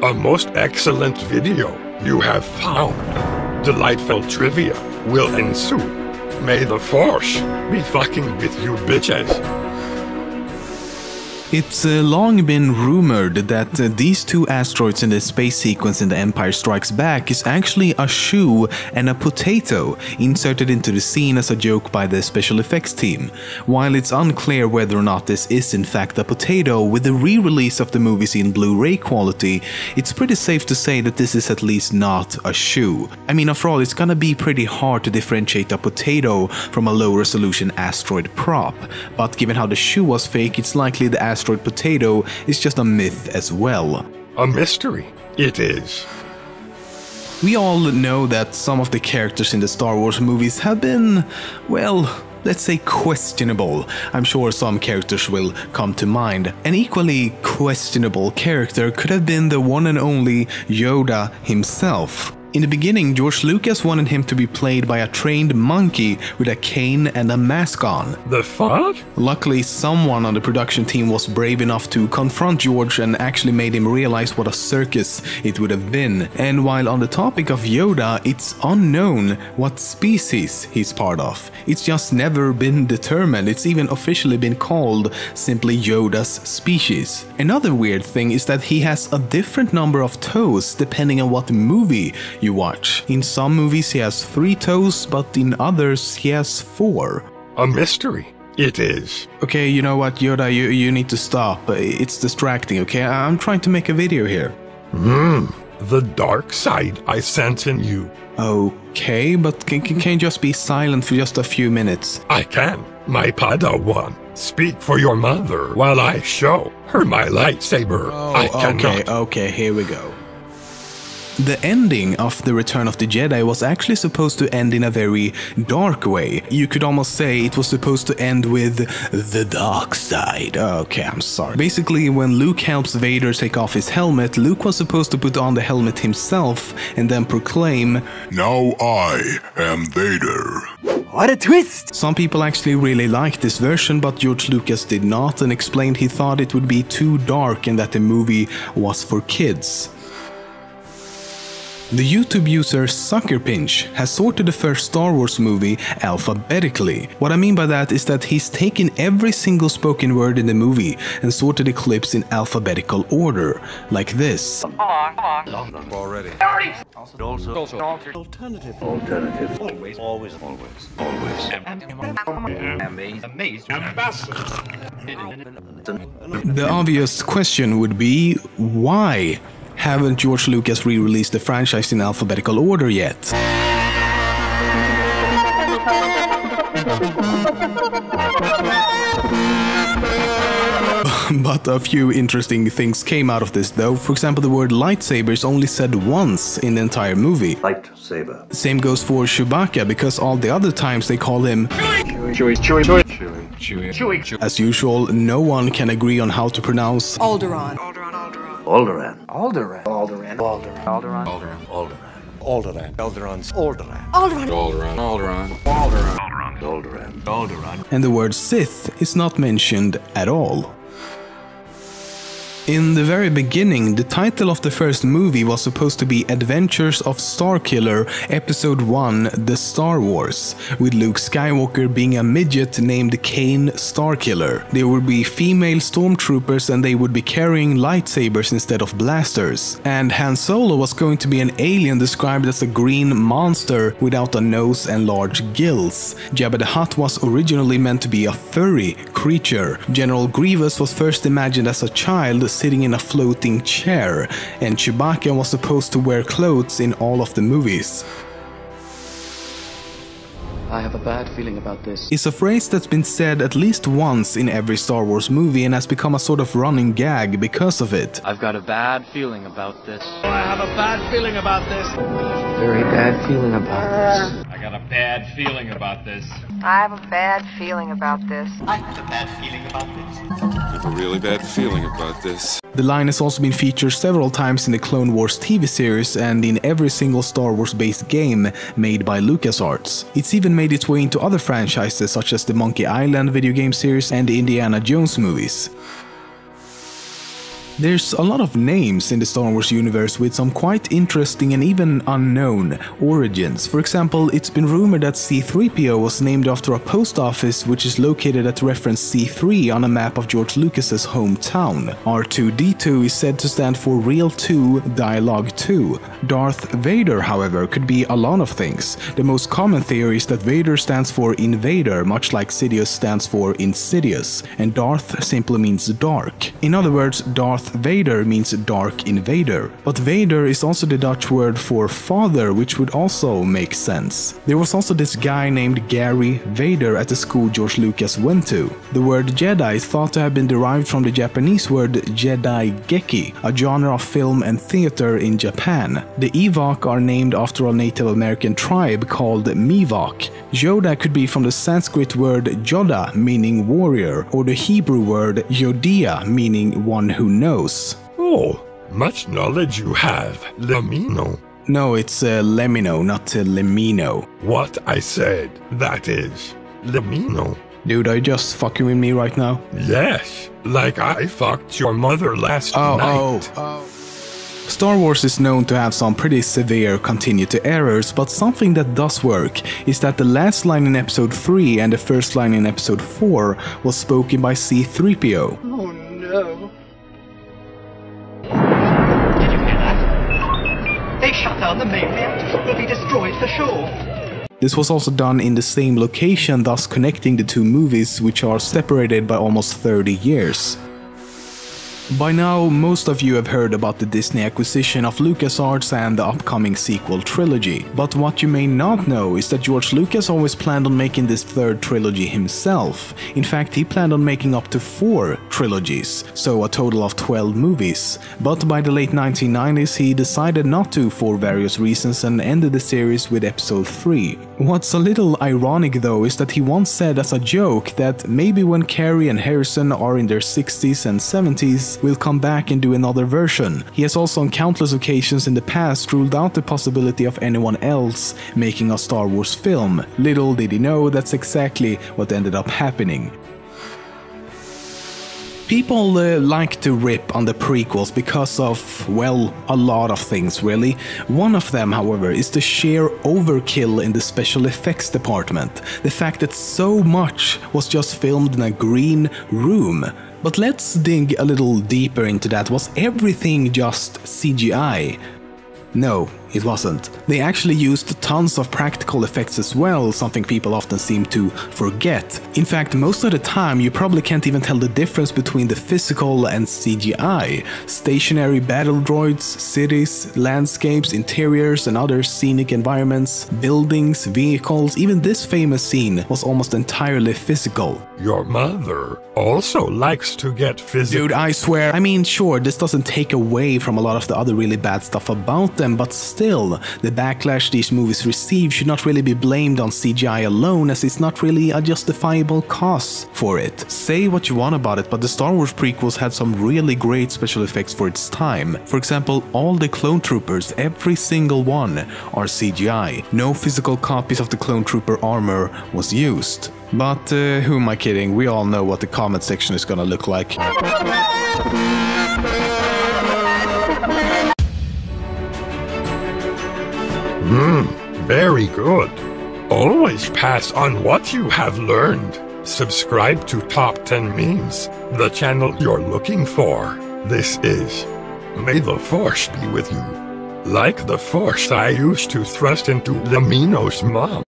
A most excellent video you have found. Delightful trivia will ensue. May the Force be fucking with you bitches. It's long been rumored that these two asteroids in the space sequence in The Empire Strikes Back is actually a shoe and a potato inserted into the scene as a joke by the special effects team. While it's unclear whether or not this is in fact a potato, with the re-release of the movies in Blu-ray quality, it's pretty safe to say that this is at least not a shoe. I mean, after all, it's gonna be pretty hard to differentiate a potato from a low-resolution asteroid prop, but given how the shoe was fake, it's likely the asteroid potato is just a myth as well. A mystery, it is. We all know that some of the characters in the Star Wars movies have been, well, let's say questionable. I'm sure some characters will come to mind. An equally questionable character could have been the one and only Yoda himself. In the beginning, George Lucas wanted him to be played by a trained monkey with a cane and a mask on. The fuck? Luckily, someone on the production team was brave enough to confront George and actually made him realize what a circus it would have been. And while on the topic of Yoda, it's unknown what species he's part of. It's just never been determined. It's even officially been called simply Yoda's species. Another weird thing is that he has a different number of toes depending on what movie you watch. In some movies he has 3 toes, but in others he has 4. A mystery, it is. Okay, you know what, Yoda, you need to stop. It's distracting, okay? I'm trying to make a video here. The dark side I sense in you. Okay, but can you just be silent for just a few minutes? I can, my Padawan. Speak for your mother while I show her my lightsaber. Okay, here we go. The ending of The Return of the Jedi was actually supposed to end in a very dark way. You could almost say it was supposed to end with the dark side. Okay, I'm sorry. Basically, when Luke helps Vader take off his helmet, Luke was supposed to put on the helmet himself and then proclaim, "Now I am Vader." What a twist! Some people actually really liked this version, but George Lucas did not and explained he thought it would be too dark and that the movie was for kids. The YouTube user Suckerpinch has sorted the first Star Wars movie alphabetically. What I mean by that is that he's taken every single spoken word in the movie and sorted the clips in alphabetical order, like this. Already. Also. Alternative. Always. The obvious question would be, why haven't George Lucas re-released the franchise in alphabetical order yet? But a few interesting things came out of this though. For example, the word lightsaber is only said once in the entire movie. Lightsaber. Same goes for Chewbacca, because all the other times they call him Chewie. As usual, no one can agree on how to pronounce Alderaan. And the word Sith is not mentioned at all. In the very beginning, the title of the first movie was supposed to be Adventures of Starkiller Episode 1 The Star Wars, with Luke Skywalker being a midget named Kane Starkiller. There would be female stormtroopers and they would be carrying lightsabers instead of blasters. And Han Solo was going to be an alien described as a green monster without a nose and large gills. Jabba the Hutt was originally meant to be a furry creature. General Grievous was first imagined as a child sitting in a floating chair, and Chewbacca was supposed to wear clothes in all of the movies. I have a bad feeling about this. It's a phrase that's been said at least once in every Star Wars movie and has become a sort of running gag because of it. I've got a bad feeling about this. I have a bad feeling about this. Very bad feeling about this. I got a bad feeling about this. I have a bad feeling about this. I have a bad feeling about this. I have a really bad feeling about this. The line has also been featured several times in the Clone Wars TV series and in every single Star Wars based game made by LucasArts. It's even made its way into other franchises such as the Monkey Island video game series and the Indiana Jones movies. There's a lot of names in the Star Wars universe with some quite interesting and even unknown origins. For example, it's been rumored that C-3PO was named after a post office which is located at reference C3 on a map of George Lucas's hometown. R2-D2 is said to stand for Real 2, Dialogue 2. Darth Vader, however, could be a lot of things. The most common theory is that Vader stands for Invader, much like Sidious stands for Insidious, and Darth simply means dark. In other words, Darth Vader means Dark Invader. But Vader is also the Dutch word for father, which would also make sense. There was also this guy named Gary Vader at the school George Lucas went to. The word Jedi is thought to have been derived from the Japanese word Jedi Geki, a genre of film and theater in Japan. The Ewok are named after a Native American tribe called Miwok. Yoda could be from the Sanskrit word Yoda, meaning warrior, or the Hebrew word Yodia, meaning one who knows. Oh, much knowledge you have, Lemino. No, it's Lemino, not Lemino. What I said, that is, Lemino. Dude, are you just fucking with me right now? Yes, like I fucked your mother last night. Star Wars is known to have some pretty severe continuity errors, but something that does work is that the last line in episode 3 and the first line in episode 4 was spoken by C-3PO. Oh no. Did you hear that? They shut down the main reactors. Will be destroyed for sure. This was also done in the same location, thus connecting the two movies, which are separated by almost 30 years. By now, most of you have heard about the Disney acquisition of LucasArts and the upcoming sequel trilogy. But what you may not know is that George Lucas always planned on making this third trilogy himself. In fact, he planned on making up to 4 trilogies, so a total of 12 movies. But by the late 1990s, he decided not to for various reasons and ended the series with episode 3. What's a little ironic though is that he once said as a joke that maybe when Carrie and Harrison are in their 60s and 70s, will come back and do another version. He has also on countless occasions in the past ruled out the possibility of anyone else making a Star Wars film. Little did he know that's exactly what ended up happening. People like to rip on the prequels because of, well, a lot of things really. One of them, however, is the sheer overkill in the special effects department. The fact that so much was just filmed in a green room. But let's dig a little deeper into that. Was everything just CGI? No, it wasn't. They actually used tons of practical effects as well, something people often seem to forget. In fact, most of the time you probably can't even tell the difference between the physical and CGI. Stationary battle droids, cities, landscapes, interiors and other scenic environments, buildings, vehicles, even this famous scene was almost entirely physical. Your mother also likes to get physical. Dude, I swear, I mean, sure, this doesn't take away from a lot of the other really bad stuff about them, but still, the backlash these movies receive should not really be blamed on CGI alone, as it's not really a justifiable cause for it. Say what you want about it, but the Star Wars prequels had some really great special effects for its time. For example, all the clone troopers, every single one, are CGI. No physical copies of the clone trooper armor was used. But who am I kidding? We all know what the comment section is gonna look like. Very good. Always pass on what you have learned. Subscribe to Top 10 Memes, the channel you're looking for. This is May the Force be with you. Like the force I used to thrust into Lemino's mom.